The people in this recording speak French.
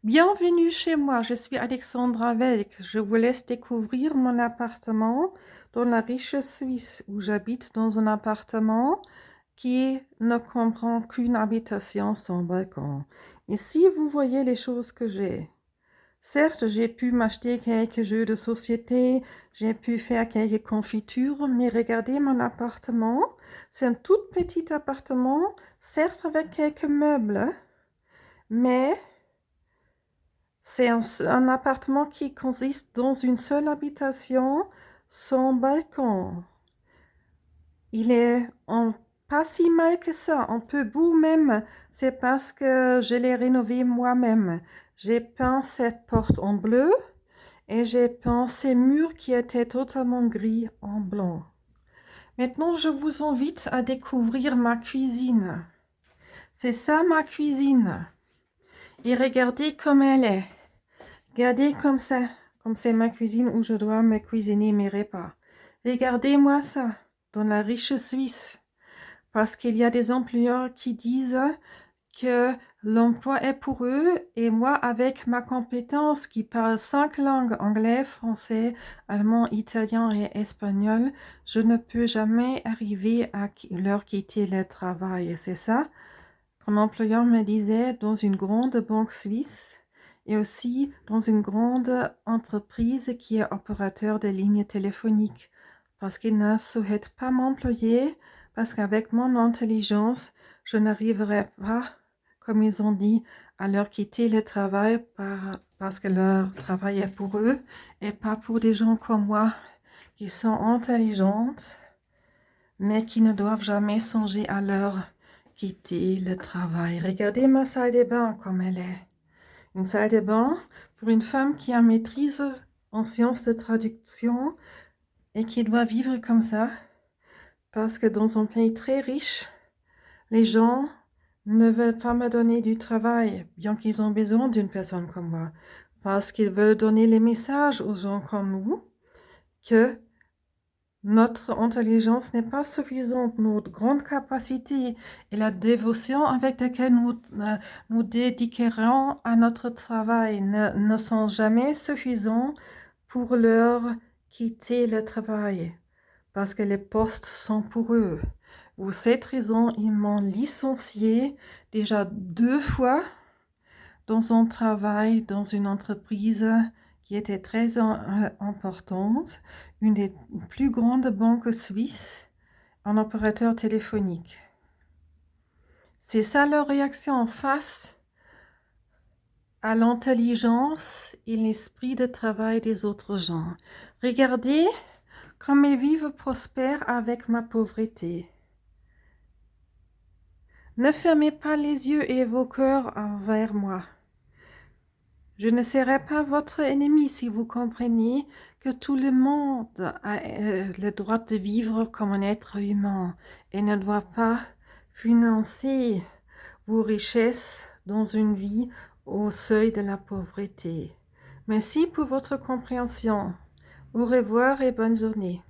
Bienvenue chez moi, je suis Alexandra Welk. Je vous laisse découvrir mon appartement dans la riche Suisse où j'habite dans un appartement qui ne comprend qu'une habitation sans balcon. Ici, vous voyez les choses que j'ai. Certes, j'ai pu m'acheter quelques jeux de société, j'ai pu faire quelques confitures, mais regardez mon appartement. C'est un tout petit appartement, certes avec quelques meubles, mais c'est un appartement qui consiste dans une seule habitation sans balcon. Il est pas si mal que ça, un peu beau même. C'est parce que je l'ai rénové moi-même. J'ai peint cette porte en bleu et j'ai peint ces murs qui étaient totalement gris en blanc. Maintenant, je vous invite à découvrir ma cuisine. C'est ça ma cuisine. Et regardez comme elle est. Regardez comme ça, comme c'est ma cuisine où je dois me cuisiner mes repas. Regardez-moi ça, dans la riche Suisse. Parce qu'il y a des employeurs qui disent que l'emploi est pour eux et moi, avec ma compétence qui parle 5 langues, anglais, français, allemand, italien et espagnol, je ne peux jamais arriver à leur quitter le travail. C'est ça qu'un employeur me disait dans une grande banque suisse et aussi dans une grande entreprise qui est opérateur de lignes téléphoniques. Parce qu'il ne souhaite pas m'employer, parce qu'avec mon intelligence, je n'arriverai pas, comme ils ont dit, à leur quitter le travail parce que leur travail est pour eux et pas pour des gens comme moi qui sont intelligentes, mais qui ne doivent jamais songer à leur quitter le travail. Regardez ma salle de bain comme elle est. Une salle de bain pour une femme qui a maîtrise en sciences de traduction et qui doit vivre comme ça parce que dans un pays très riche, les gens ne veulent pas me donner du travail, bien qu'ils ont besoin d'une personne comme moi, parce qu'ils veulent donner les messages aux gens comme nous que notre intelligence n'est pas suffisante, notre grande capacité et la dévotion avec laquelle nous dédiquerons à notre travail ne sont jamais suffisants pour leur quitter le travail, parce que les postes sont pour eux. Pour cette raison, ils m'ont licencié déjà 2 fois dans un travail, dans une entreprise qui était très importante, une des plus grandes banques suisses, en opérateur téléphonique. C'est ça leur réaction face à l'intelligence et l'esprit de travail des autres gens. Regardez comme ils vivent prospères avec ma pauvreté. Ne fermez pas les yeux et vos cœurs envers moi. Je ne serai pas votre ennemi si vous comprenez que tout le monde a le droit de vivre comme un être humain et ne doit pas financer vos richesses dans une vie au seuil de la pauvreté. Merci pour votre compréhension. Au revoir et bonne journée.